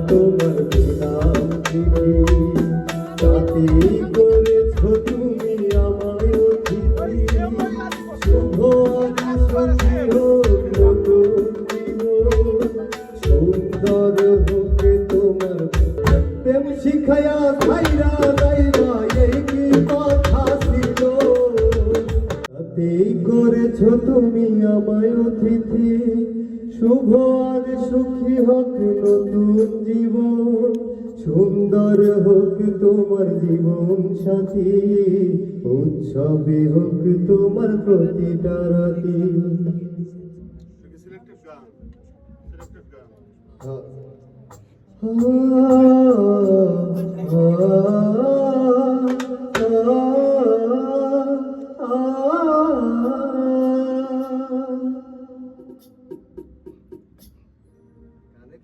তোমার দিলাম চিঠি, তাতে করেছ তুমি আমায় অতিথি। শুভ আজ সন্ধি হোক নতুন জীবন, সুন্দর হোক তোমার প্রেম শিখায়া ছাইরা যাইবা এই কি কথা ছিল। তাতেই করেছ তুমি আমায় অতিথি, শুভ আর সুখী হোক নতুন জীবন, সুন্দর হোক তোমার জীবন সাথী, উৎসবে হোক তোমার প্রতিটা রাতি।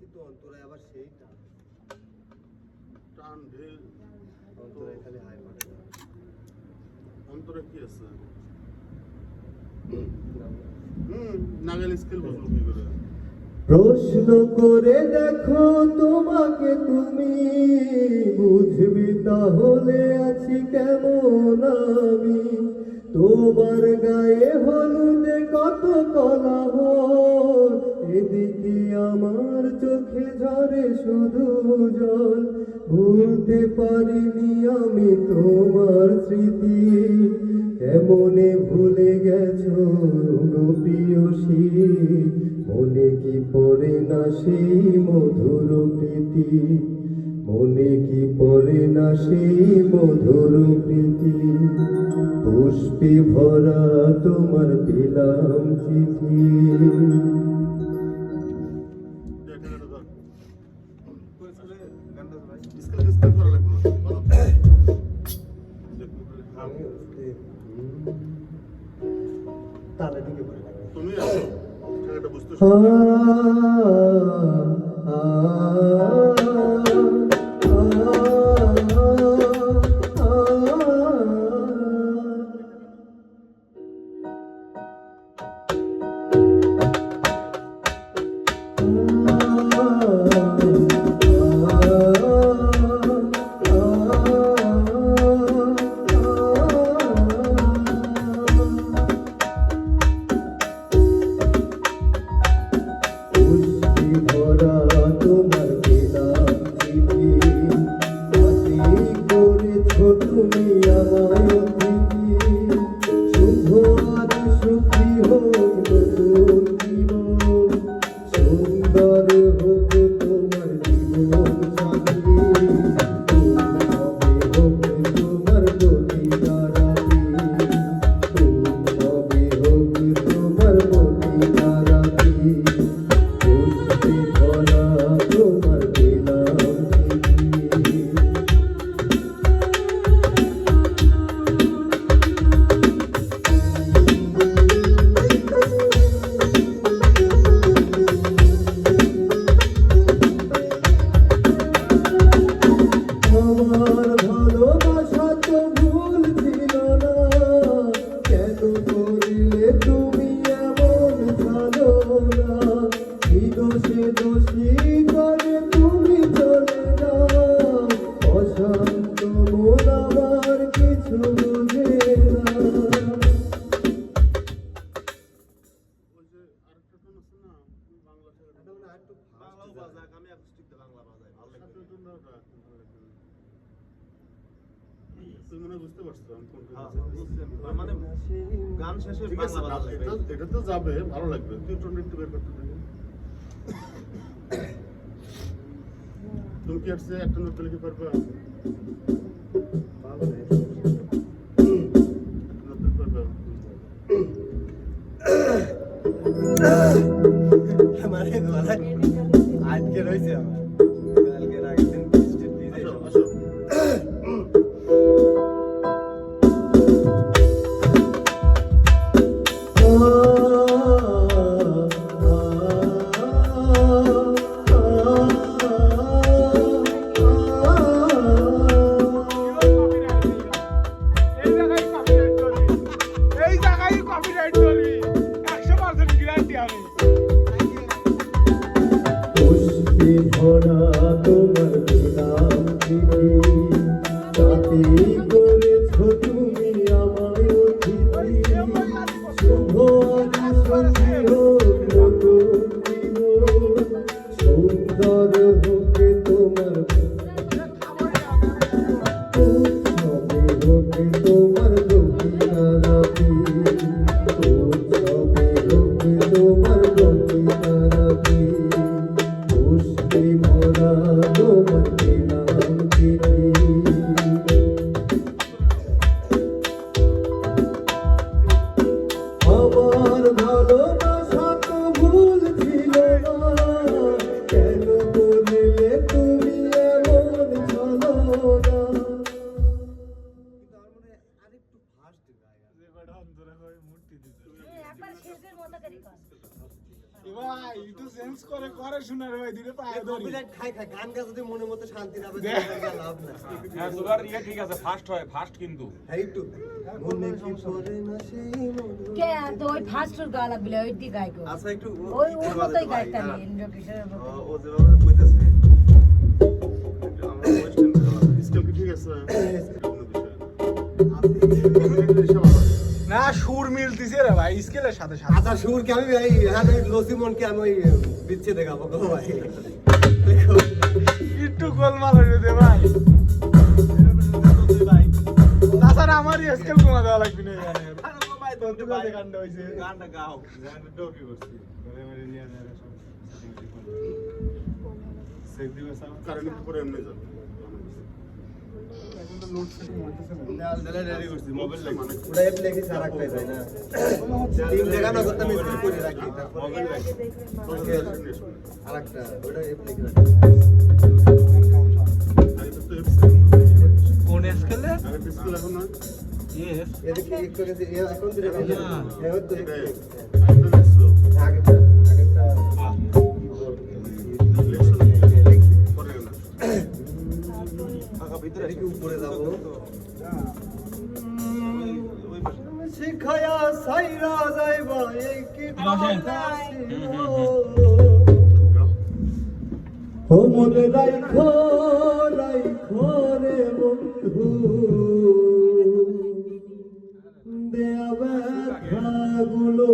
কিন্তু অন্তরে আবার সেই টান ঢিল অন্তরে খালি হাই পাঠে অন্তরে কি আছে? নাগাল স্কেল বসলো কি করে? প্রশ্ন করে দেখো তোমাকে তুমি, বুঝবি তাহলে আছি কেমন আমি। তোমার গায়ে হলুদে কত কোলাহল, এদিকে আমার চোখে ঝরে শুধু জল। ভুলতে পারিনি আমি তোমার স্মৃতি, কেমনে ভুলে গেছো গো প্রিয়সী। মনে কি পড়ে না সেই মধুর প্রীতি, মনে কি পড়ে না সেই মধুর প্রীতি। পুষ্পে ভরা তোমার দিলাম চিঠি। তাহলে দিকে পড়ে লাগে তুমি আসো এটা বুঝতে বুঝতে পারছো মানে গান শেষে এটা তো যাবে, ভালো লাগবে। তুই টোন একটু বের করতে থাকি। তুমি কি আসছে একটা নোট লিখে পারবে? আজকে রয়েছে আমার কালকে আগের দিন বৃষ্টির দিনে পুষ্পে ভরা তোমার দিলাম চিঠি, তাতে করেছ তুমি আমায় অতিথি। শুভ আজ সন্ধি হোক নতুন জীবন, সুন্দর হোকে তোমার উৎসবে হোকে তোমার গতিকা রাতি, উৎসবে হোকে তোমার গতিকা রাতি। পুষ্পে ভরা তোমার দিলাম চিঠি। আমার ভালোবাসা তো ভুল ছিল না, কেন বললে তুমি এমন ছলনা। আরেকটু ফাস্ট গায় একবার শেষের মতো করে কর। ভাই একটু চেঞ্জ করে করে শোনার ভাই দিলে পায়ে ধরি কপিরাইট খাই খাই গান গা যদি মনের মতো শান্তি না পাবে লাভ না। হ্যাঁ সুগার ইয়ে ঠিক আছে ফাস্ট হয় ফাস্ট কিন্তু হ্যাঁ একটু মনে কি পড়ে না সেই মধুর। কে তো ওই ফাস্টের গা লাগলে ওই দি গাইকো আচ্ছা একটু ওই ওর মতোই গাইতা নি ইন্দ্র কিশোরের মতো। ও যেভাবে কইতেছে আমরা ওয়েস্টার্ন স্কেল কি ঠিক আছে না সুর মিলতিছে রে ভাই স্কেলের সাথে সাথে আচ্ছা সুর কি আমি ভাই হ্যাঁ লসিমনকে আমি ওই বিচ্ছে দেখাবো গো ভাই। দেখো একটু গোলমাল হয়ে দে ভাই তাছাড়া আমার স্কেল কমা দেওয়া লাগবে না এখানে ভাই বন্ধু কাছে গানটা হইছে গানটা গাও গানটা ডোকি করছি কারেন্ট উপরে এমনি যাবে রেডি করছি মোবাইল লাগে মানে পুরো এপ লেখি সারা কই যায় না তিন জায়গা না করতে মিস করে রাখি তারপর মোবাইল লাগে আরেকটা ওটা এপ লেখি রাখি কোন স্কেলে আরে স্কেল এখন না ইয়েস এদিকে একটু গেছে এখন দিলে হ্যাঁ ওই তো আরেকটা দেখছো আগেরটা লেখছো পরে না এদিকে উপরে যাবো শিখায়া সাইরা যাইবা এই কি কথা ছিল ও মনে রাইখো রাইখো রে বন্ধু, দেয়া ব্যথাগুলো।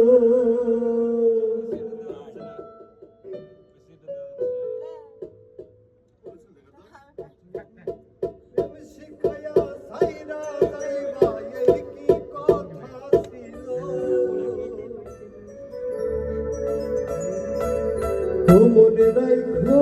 শিখায়া সাইরা যাইবা এই কি কথা ছিল ও মনে রাইখো